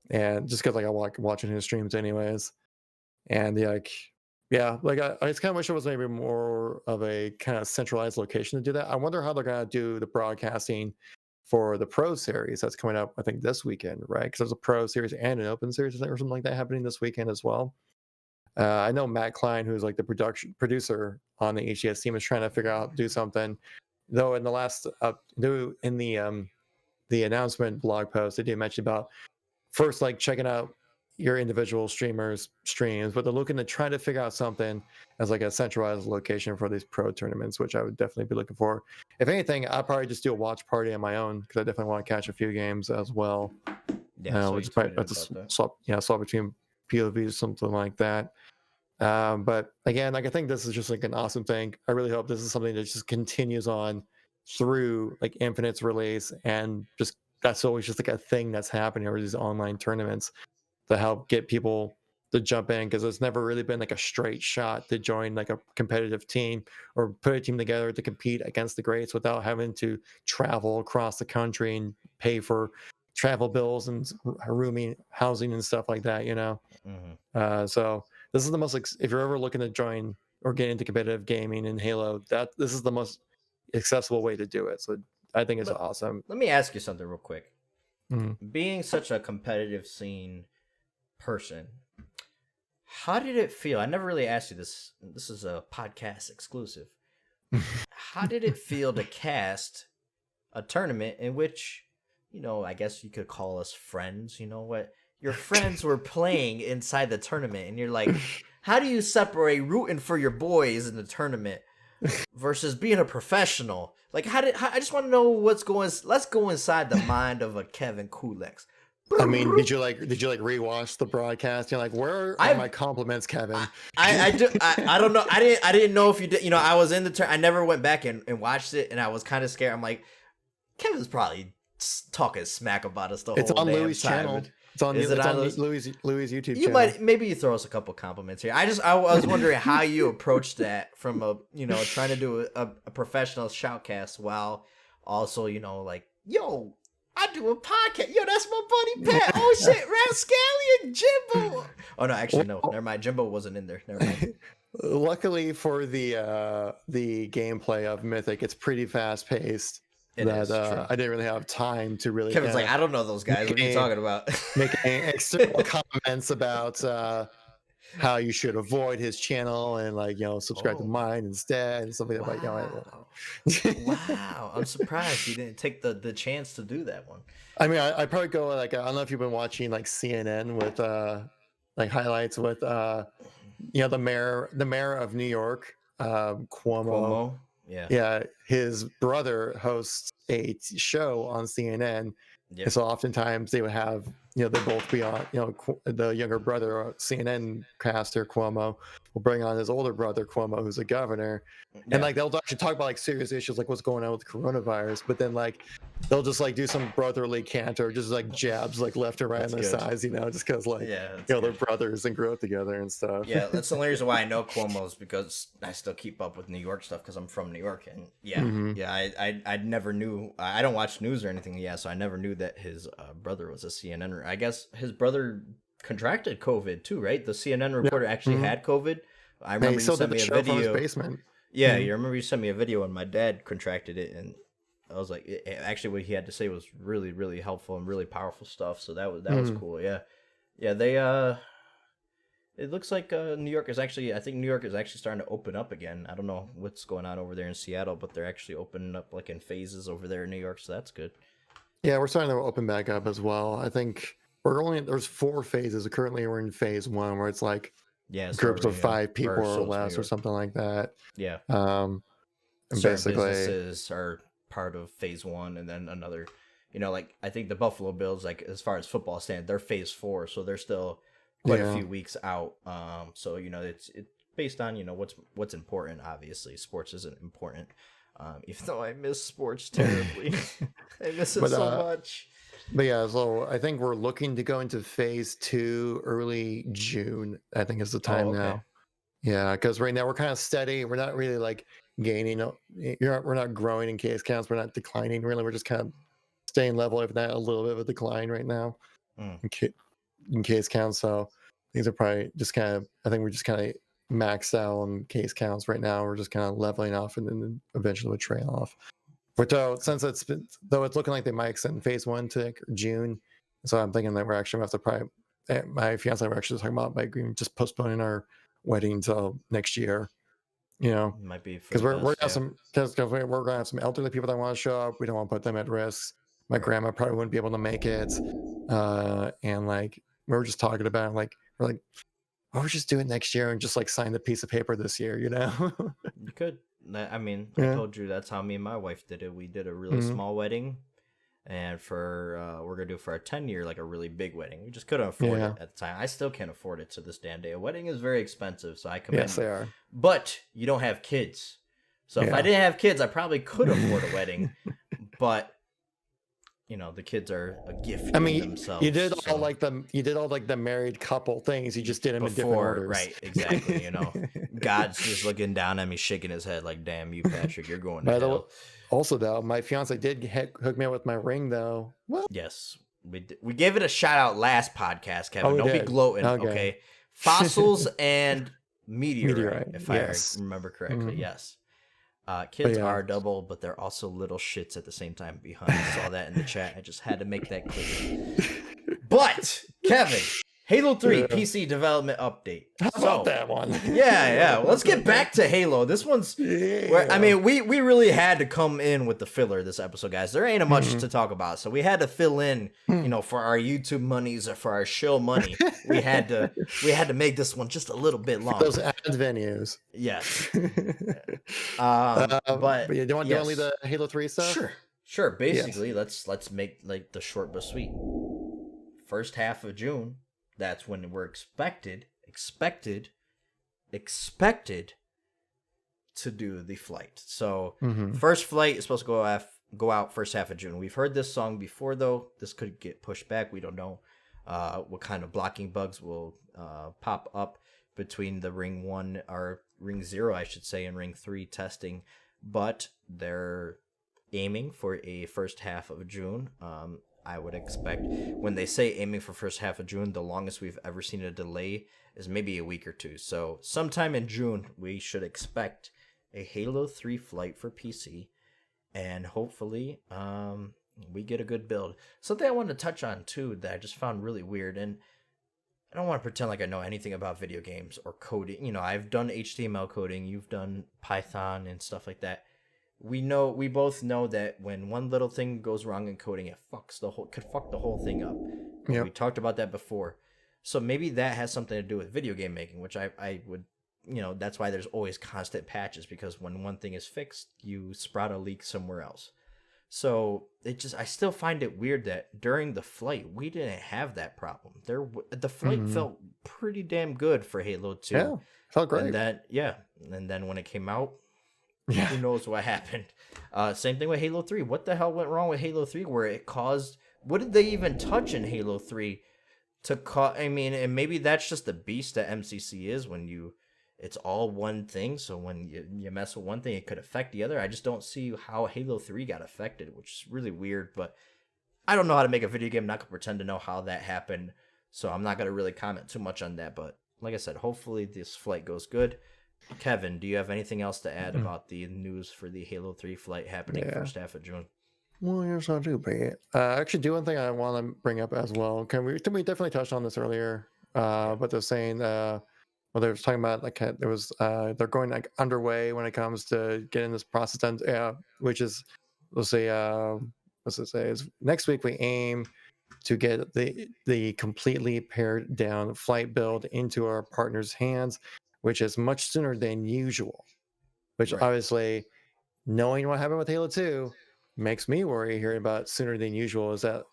And just because like I like watching his streams anyways. And I just kind of wish it was maybe more of a kind of centralized location to do that. I wonder how they're gonna do the broadcasting for the Pro Series that's coming up. I think this weekend, right? Because there's a Pro Series and an Open Series or something like that happening this weekend as well. I know Matt Klein, who's like the producer on the HDS team, is trying to figure out do something. Though in the last in the announcement blog post, they did mention about first like checking out your individual streamers streams, but they're looking to try to figure out something as like a centralized location for these pro tournaments, which I would definitely be looking for. If anything, I'll probably just do a watch party on my own because I definitely want to catch a few games as well. Yeah, so which might swap between POVs, something like that. But again, like I think this is just like an awesome thing. I really hope this is something that just continues on through like Infinite's release, and just that's always just like a thing that's happening over these online tournaments to help get people to jump in, because it's never really been like a straight shot to join like a competitive team or put a team together to compete against the greats without having to travel across the country and pay for travel bills and rooming, housing, and stuff like that. So this is the most if you're ever looking to join or get into competitive gaming in Halo, this is the most accessible way to do it. So I think it's awesome. Let me ask you something real quick. Mm-hmm. Being such a competitive scene person, how did it feel? I never really asked you this. This is a podcast exclusive. How did it feel to cast a tournament in which, I guess you could call us friends, what your friends were playing inside the tournament, and you're like, how do you separate rooting for your boys in the tournament versus being a professional? Like, I just want to know let's go inside the mind of a KevinKoolx Links. I mean, did you rewatch the broadcast? You're like, where are my compliments, Kevin? I don't know. I didn't know if you did. I was in the I never went back and watched it, and I was kind of scared. I'm like, Kevin's probably talking smack about us the whole on damn Louis' time. channel. It's on Louis' YouTube channel. Maybe you throw us a couple compliments here. I was wondering how you approached that from trying to do a professional shoutcast while also like, yo, I do a podcast. Yo, that's my buddy Pat. Oh shit, Rascallion and Jimbo. Oh no, actually no. Never mind. Jimbo wasn't in there. Never mind. Luckily for the gameplay of Mythic, it's pretty fast paced. I didn't really have time to really. Kevin's like, I don't know those guys. What are you talking about? Make external comments about how you should avoid his channel and subscribe to mine instead and something like that. Wow, I'm surprised you didn't take the chance to do that one. I mean, I probably go like, I don't know if you've been watching like CNN with highlights with the mayor of New York, Cuomo. Yeah, his brother hosts a show on CNN. Yeah. So oftentimes they would have, they both be on, the younger brother, CNN caster Cuomo, will bring on his older brother Cuomo, who's a governor. Yeah. And like, they'll actually talk about like serious issues, like what's going on with coronavirus. But then like, they'll just like do some brotherly canter, just like jabs, like left and right on their sides, just because like, they're brothers and grew up together and stuff. Yeah. That's the only reason why I know Cuomo's, because I still keep up with New York stuff because I'm from New York. And I never knew, I don't watch news or anything. Yeah. So I never knew that his brother was a CNN. I guess his brother contracted COVID too, right? The CNN reporter actually had COVID. I remember you sent me a video. From his basement. Yeah, you remember you sent me a video and my dad contracted it, and I was like, actually, what he had to say was really, really helpful and really powerful stuff. So that was cool. Yeah. They it looks like New York is actually, I think New York is actually starting to open up again. I don't know what's going on over there in Seattle, but they're actually opening up like in phases over there in New York, so that's good. Yeah, we're starting to open back up as well. I think there's 4 phases. Currently we're in phase 1 where it's like groups of 5 people or less or something like that. Yeah. And basically businesses are part of phase 1, and then another, like I think the Buffalo Bills, like as far as football stand, they're phase 4, so they're still quite a few weeks out. So it's based on what's important. Obviously, sports isn't important. Even though I miss sports terribly. I miss it But, so much. But yeah, so I think we're looking to go into phase 2 early June. I think is the time okay. now. Yeah, because right now we're kind of steady. We're not really like gaining. We're not growing in case counts. We're not declining. Really, we're just kind of staying level, if not a little bit of a decline right now Mm. in case counts. So things are probably just kind of. I think we're just kind of maxed out on case counts right now. We're just kind of leveling off, and then eventually we'll trail off. But since it's looking like they might extend phase 1 to like June, so I'm thinking that we're actually going to have to probably. My fiance and I were actually talking about just postponing our wedding until next year. Might be for Because the we're gonna best, have we're gonna have some elderly people that want to show up. We don't want to put them at risk. My Right. grandma probably wouldn't be able to make it. And like we were just talking about we're like, why don't we just do it next year and just like sign the piece of paper this year, You could. I mean, I Yeah. told you that's how me and my wife did it. We did a really Mhm. small wedding, and we're gonna do for our 10-year like a really big wedding. We just couldn't afford Yeah. it at the time. I still can't afford it to this damn day. A wedding is very expensive, so I commend Yes, you. they are. But you don't have kids, so if I Yeah. didn't have kids, I probably could afford a wedding. But the kids are a gift I in mean, themselves. you did all so like the married couple things. You just did them in different before, orders. right? Exactly. God's just looking down at me, shaking his head like, "Damn you, Patrick, you're going to By the way, hell." also though, my fiance did hook me up with my ring though. Well, Yes, we gave it a shout out last podcast, Kevin. we Don't be did. gloating, Okay. okay? Fossils and meteorite, Meteorite, if yes. I remember correctly. Mhm. Yes. Kids yeah. are double, but they're also little shits at the same time. Behind, I saw that in the chat. I just had to make that clear. But Kevin, Halo 3 Yeah. PC development update. How about that one? Yeah. Let's get back to Halo. This one's where I mean, we really had to come in with the filler this episode, guys. There ain't much to talk about, so we had to fill in, for our YouTube monies or for our shill money. we had to make this one just a little bit longer. Those ad venues. Yes. But But do you want to yes. leave the Halo 3 stuff? Sure. Basically, let's make like the short but sweet. First half of June. That's when we're expected to do the flight. So first flight is supposed to go out first half of June. We've heard this song before though. This could get pushed back. We don't know what kind of blocking bugs will pop up between the Ring 1 or Ring 0, I should say, and Ring 3 testing. But they're aiming for a first half of June. I would expect when they say aiming for first half of June, the longest we've ever seen a delay is maybe a week or two. So sometime in June, we should expect a Halo 3 flight for PC, and hopefully we get a good build. Something I wanted to touch on too that I just found really weird, and I don't want to pretend like I know anything about video games or coding. I've done HTML coding, you've done Python and stuff like that. We both know that when one little thing goes wrong in coding, it could fuck the whole thing up. Yep. We talked about that before. So maybe that has something to do with video game making, which I would, that's why there's always constant patches, because when one thing is fixed, you sprout a leak somewhere else. So I still find it weird that during the flight, we didn't have that problem. The flight felt pretty damn good for Halo 2. Yeah, felt great. And then when it came out, Yeah. who knows what happened? Same thing with Halo 3. What the hell went wrong with Halo 3 where it caused... What did they even touch in Halo 3 to cause... I mean, and maybe that's just the beast that MCC is when it's all one thing, so when you mess with one thing, it could affect the other. I just don't see how Halo 3 got affected, which is really weird, but I don't know how to make a video game. I'm not going to pretend to know how that happened, so I'm not going to really comment too much on that, but like I said, hopefully this flight goes good. Kevin, do you have anything else to add about the news for the Halo 3 flight happening first half of June? Well, yes, I do, but actually, do one thing I want to bring up as well. We definitely touched on this earlier, but they're saying, they were talking about there was they're going underway when it comes to getting this process done. Which is, let's say, is next week we aim to get the completely pared down flight build into our partners' hands, which is much sooner than usual. Which obviously, knowing what happened with Halo 2, makes me worry here about sooner than usual. Is that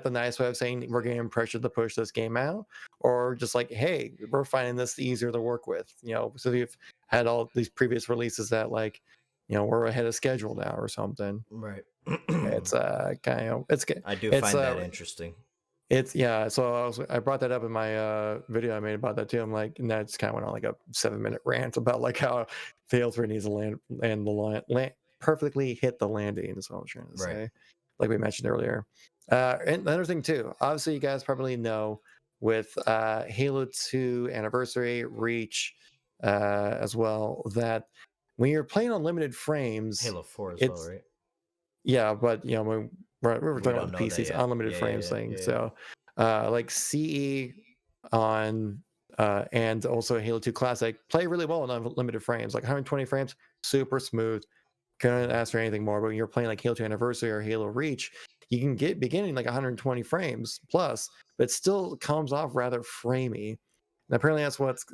the nice way of saying we're getting pressure to push this game out, or just like, hey, we're finding this easier to work with? So we've had all these previous releases that we're ahead of schedule now or something. Right. It's kind of I do it's find that interesting. It's yeah. So I brought that up in my video I made about that too. I'm like, and that just kind of went on like a 7-minute rant about like how Halo 3 needs to land perfectly hit the landing. Is what I was trying to Right. say, like we mentioned earlier. And another thing too. Obviously, you guys probably know with Halo 2 Anniversary Reach as well that when you're playing on limited frames, Halo 4 as well, it's right? yeah, but when we're We talking don't about know the that PCs, yet. unlimited Yeah, yeah, frames yeah, thing. yeah. So, like CE on and also Halo 2 Classic play really well on unlimited frames, like 120 frames, super smooth. Couldn't ask for anything more. But when you're playing like Halo 2 Anniversary or Halo Reach, you can get beginning like 120 frames plus, but still comes off rather framey. And apparently,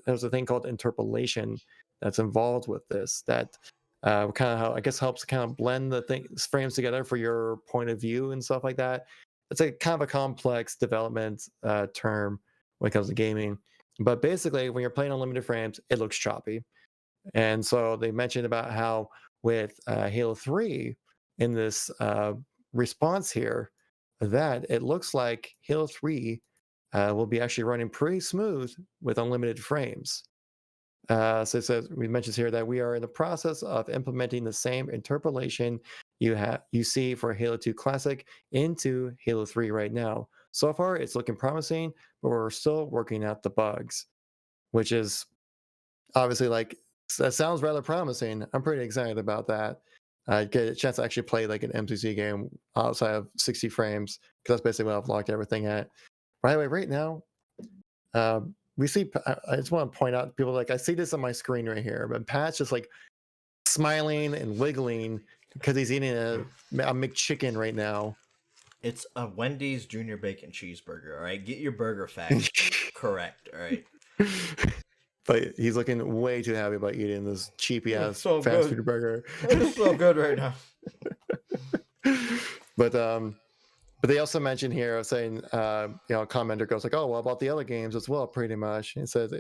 there's a thing called interpolation that's involved with this that kind of how I guess helps kind of blend the frames together for your point of view and stuff like that. It's a kind of a complex development term when it comes to gaming, but basically, when you're playing unlimited frames, it looks choppy. And so they mentioned about how with Halo 3 in this response here, that it looks like Halo 3 will be actually running pretty smooth with unlimited frames. So it says we mentions here that we are in the process of implementing the same interpolation you see for Halo 2 Classic into Halo 3 right now. So far, it's looking promising, but we're still working out the bugs, which is obviously like that sounds rather promising. I'm pretty excited about that. I get a chance to actually play like an MCC game outside of 60 frames because that's basically what I've locked everything at. By the way, right now, we see. I just want to point out people like I see this on my screen right here, but Pat's just like smiling and wiggling because he's eating a McChicken right now. It's a Wendy's Junior Bacon Cheeseburger, all right? Get your burger facts correct, all right? But he's looking way too happy about eating this cheapy ass so fast good. food burger. It's so good right now. But they also mentioned here saying, a commenter goes like, "Oh, well, about the other games as well, pretty much." And it says,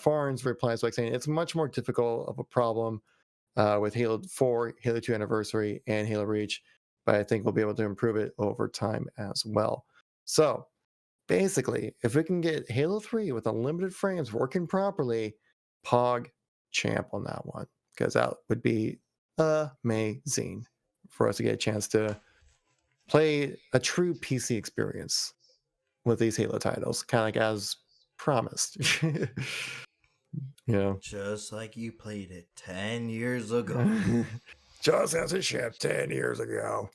Farns replies by saying, "It's much more difficult of a problem with Halo 4, Halo 2 Anniversary, and Halo Reach, but I think we'll be able to improve it over time as well." So basically, if we can get Halo 3 with unlimited frames working properly, Pog champ on that one, because that would be amazing for us to get a chance to play a true PC experience with these Halo titles, kind of like as promised. Just like you played it 10 years ago. Just as it shipped 10 years ago.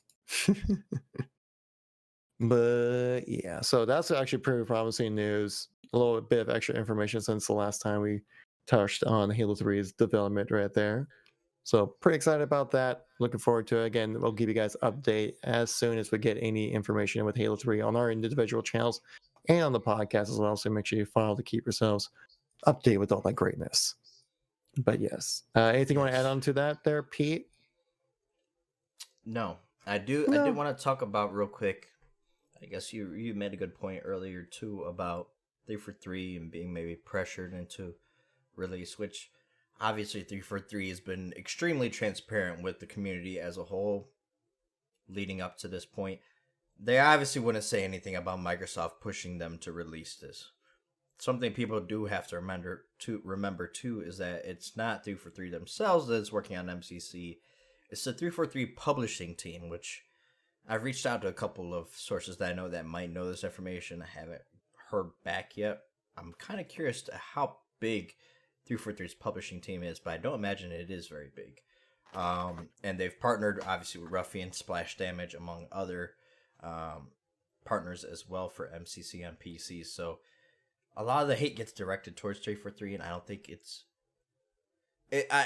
But yeah, so that's actually pretty promising news. A little bit of extra information since the last time we touched on Halo 3's development right there. So pretty excited about that. Looking forward to it. Again, we'll give you guys update as soon as we get any information with Halo 3 on our individual channels and on the podcast as well. So make sure you follow to keep yourselves updated with all that greatness. But yes, anything you want to add on to that there, Pete? No, I do. No. I did want to talk about real quick. I guess you made a good point earlier too about 343 and being maybe pressured into release, which obviously 343 has been extremely transparent with the community as a whole leading up to this point. They obviously wouldn't say anything about Microsoft pushing them to release this. Something people do have to remember too is that it's not 343 themselves that's working on MCC. It's the 343 publishing team, which I've reached out to a couple of sources that I know that might know this information. I haven't heard back yet. I'm kind of curious to how big 343's publishing team is, but I don't imagine it is very big. And they've partnered, obviously, with Ruffian, Splash Damage, among other partners as well for MCC on PC. So a lot of the hate gets directed towards 343, and I don't think it's...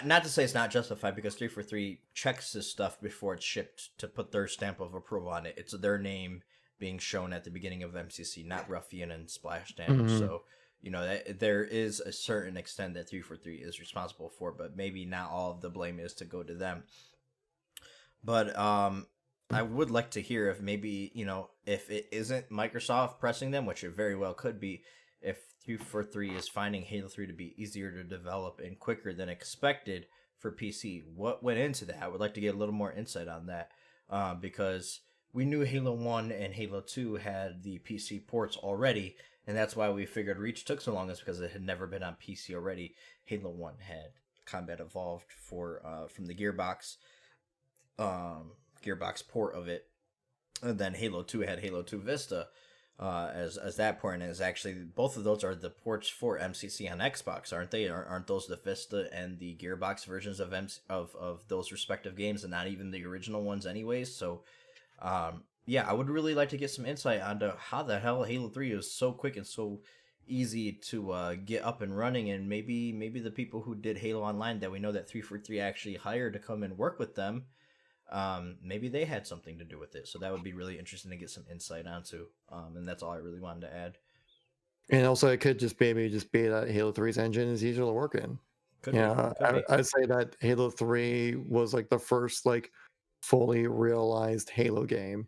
not to say it's not justified, because 343 checks this stuff before it's shipped to put their stamp of approval on it. It's their name being shown at the beginning of MCC, not Ruffian and Splash Damage. Mm-hmm. So, that there is a certain extent that 343 is responsible for, but maybe not all of the blame is to go to them. But I would like to hear if maybe, if it isn't Microsoft pressing them, which it very well could be, if 343 is finding Halo 3 to be easier to develop and quicker than expected for PC. What went into that? I would like to get a little more insight on that, because we knew Halo 1 and Halo 2 had the PC ports already, and that's why we figured Reach took so long, is because it had never been on PC already. Halo 1 had Combat Evolved from the Gearbox port of it, and then Halo 2 had Halo 2 Vista as that port, and is actually both of those are the ports for MCC on Xbox, aren't they? Aren't those the Vista and the Gearbox versions of those respective games, and not even the original ones, anyways? So, yeah, I would really like to get some insight onto how the hell Halo 3 is so quick and so easy to get up and running, and maybe the people who did Halo Online that we know that 343 actually hired to come and work with them, maybe they had something to do with it. So that would be really interesting to get some insight onto. And that's all I really wanted to add. And also, it could just be that Halo 3's engine is easier to work in. Could be. I'd say that Halo 3 was like the first like fully realized Halo game.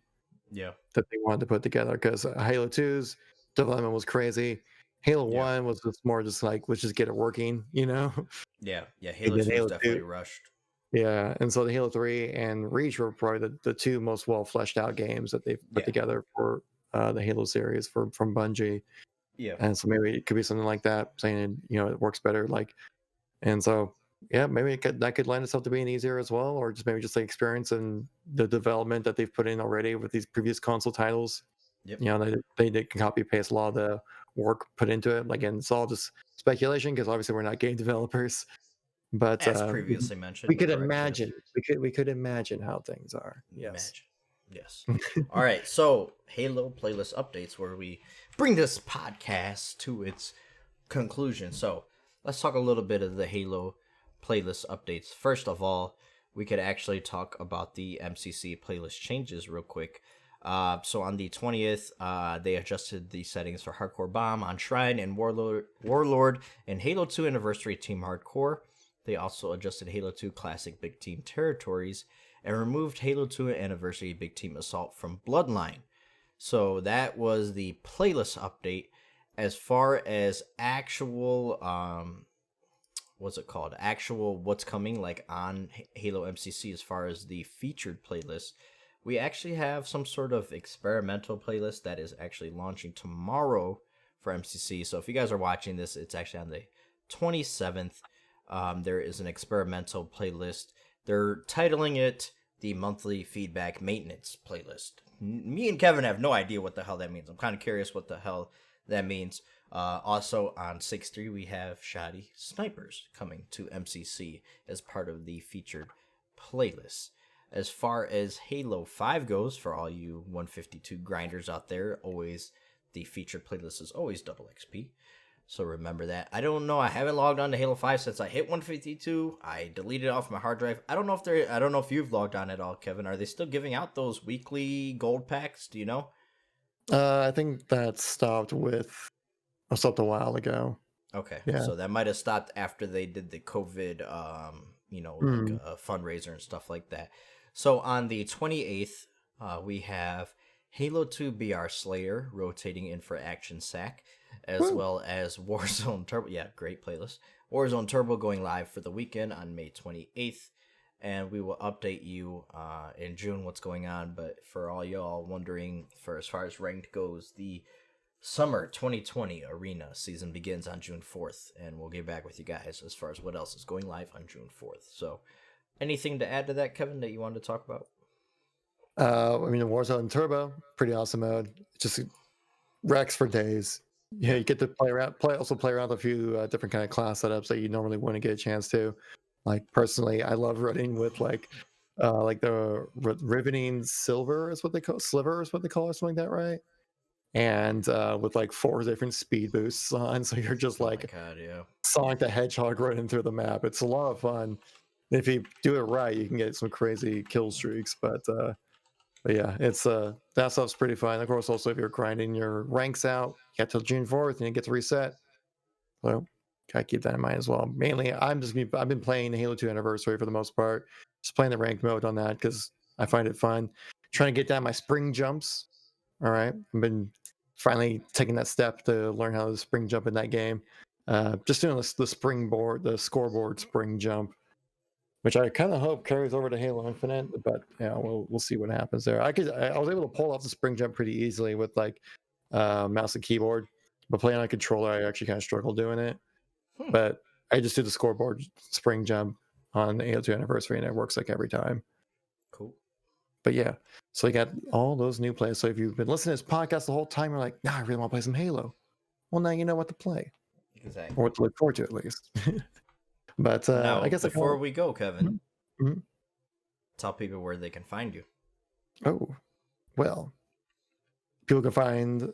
Yeah. That they wanted to put together, because Halo 2's development was crazy. Halo 1 was just more just like, let's just get it working, you know? Yeah. Halo 2 was definitely rushed. Yeah, and so the Halo 3 and Reach were probably the two most well fleshed out games that they've put together for the Halo series from Bungie. Yeah. And so maybe it could be something like that, saying, it works better. And so, yeah, maybe that could lend itself to being easier as well, or just maybe just like experience and the development that they've put in already with these previous console titles. Yep. They did copy paste a lot of the work put into it. Again, it's all just speculation, because obviously we're not game developers. But as previously mentioned, we could imagine. We could imagine how things are. Yes. Yes. All right. So Halo playlist updates, where we bring this podcast to its conclusion. So let's talk a little bit of the Halo playlist updates. First of all, we could actually talk about the MCC playlist changes real quick. So on the 20th, they adjusted the settings for Hardcore Bomb on Shrine and Warlord and Halo 2 Anniversary Team Hardcore. They also adjusted Halo 2 Classic Big Team Territories and removed Halo 2 Anniversary Big Team Assault from Bloodline. So that was the playlist update. As far as actual, what's coming like on Halo MCC, as far as the featured playlist, we actually have some sort of experimental playlist that is actually launching tomorrow for MCC. So if you guys are watching this, it's actually on the 27th. There is an experimental playlist. They're titling it the Monthly Feedback Maintenance Playlist. Me and Kevin have no idea what the hell that means. I'm kind of curious what the hell that means. Also on 6.3, we have Shoddy Snipers coming to MCC as part of the featured playlist. As far as Halo 5 goes, for all you 152 grinders out there, always the featured playlist is always double XP. So remember that. I don't know. I haven't logged on to Halo 5 since I hit 152. I deleted it off my hard drive. I don't know if you've logged on at all, Kevin. Are they still giving out those weekly gold packs? Do you know? I think that stopped a while ago. Okay. Yeah. So that might have stopped after they did the COVID, like a fundraiser and stuff like that. So on the 28th, we have Halo 2 BR Slayer rotating in for Action Sack, as well as Warzone Turbo. Yeah, great playlist. Warzone Turbo going live for the weekend on May 28th. And we will update you in June what's going on. But for all y'all wondering, for as far as ranked goes, the Summer 2020 Arena season begins on June 4th. And we'll get back with you guys as far as what else is going live on June 4th. So anything to add to that, Kevin, that you wanted to talk about? Warzone Turbo, pretty awesome mode. Just wrecks for days. Yeah, you get to play around with a few different kind of class setups that you normally wouldn't get a chance to. Like personally, I love running with like the riveting silver is what they call sliver is what they call it, something like that, right? And with like 4 different speed boosts on, so you're just like Sonic the Hedgehog running through the map. It's a lot of fun. If you do it right, you can get some crazy kill streaks. But yeah, it's that stuff's pretty fun. Of course, also if you're grinding your ranks out, you get till June 4th and you get to reset. So gotta keep that in mind as well. Mainly, I've been playing Halo 2 Anniversary for the most part, just playing the ranked mode on that because I find it fun. Trying to get down my spring jumps. All right, I've been finally taking that step to learn how to spring jump in that game. Just doing the scoreboard spring jump. which I kind of hope carries over to Halo Infinite. But yeah, we'll see what happens there. I was able to pull off the spring jump pretty easily with like mouse and keyboard, but playing on a controller, I actually kind of struggled doing it. But I just do the scoreboard spring jump on the Halo 2 anniversary, and it works like every time. Cool. But yeah, so you got all those new plays. So if you've been listening to this podcast the whole time, you're like, nah, I really want to play some Halo. Well, now you know what to play, Exactly. or what to look forward to at least. But now, I guess before we go, Kevin, Mhm. tell people where they can find you. Oh, well, people can find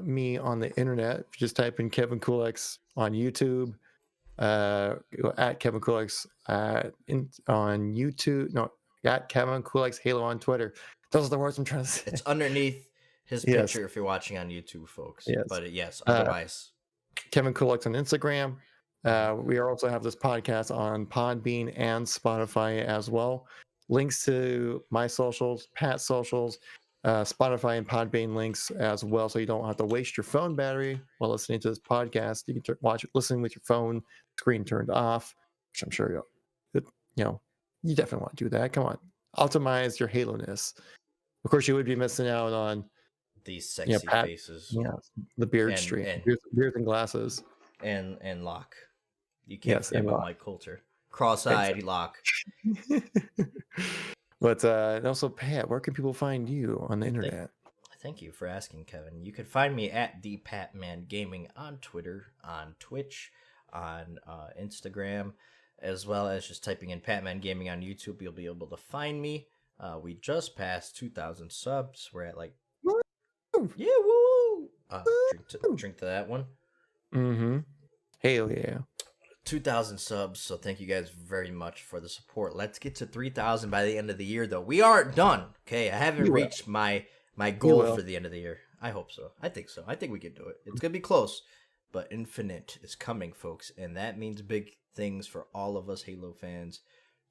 me on the internet. If you just type in KevinKoolx on YouTube, at KevinKoolx on YouTube. No, at KevinKoolx Halo on Twitter. Those are the words I'm trying to say. It's underneath his Yes. picture if you're watching on YouTube, folks. Yes. But yes, otherwise. KevinKoolx on Instagram. We also have this podcast on Podbean and Spotify as well. Links to my socials, Pat's socials, Spotify and Podbean links as well, so you don't have to waste your phone battery while listening to this podcast. You can listen with your phone screen turned off, which I'm sure you definitely want to do that. Come on, optimize your Halo-ness. Of course, you would be missing out on these sexy faces. Yeah, the beard And- stream, and- beards and glasses. And Locke. You can't Yes, forget and about Locke. Mike Coulter. Cross-eyed Locke. But and also, Pat, where can people find you on the internet? Thank you for asking, Kevin. You can find me at the Patman Gaming on Twitter, on Twitch, on Instagram, as well as just typing in Patman Gaming on YouTube. You'll be able to find me. We just passed 2,000 subs. We're at like, yeah, woo! Drink to that one. Mm-hmm. Hell yeah. 2,000 subs, so thank you guys very much for the support. Let's get to 3,000 by the end of the year, though. We aren't done, okay? I haven't reached my goal for the end of the year. I hope so. I think so. I think we can do it. It's going to be close, but Infinite is coming, folks, and that means big things for all of us Halo fans.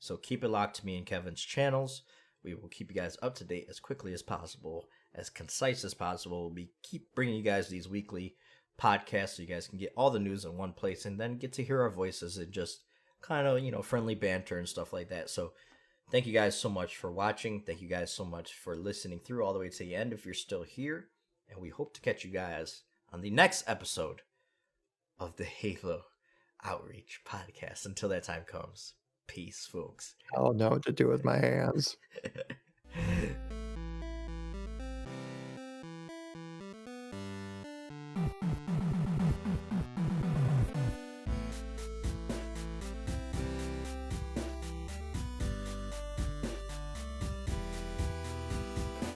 So keep it locked to me and Kevin's channels. We will keep you guys up to date as quickly as possible, as concise as possible. We'll keep bringing you guys these weekly podcast so you guys can get all the news in one place and then get to hear our voices and just kind of friendly banter and stuff like that. So thank you guys so much for watching. Thank you guys so much for listening through all the way to the end if you're still here, and we hope to catch you guys on the next episode of the Halo Outreach podcast. Until that time comes, peace, folks. I don't know what to do with my hands.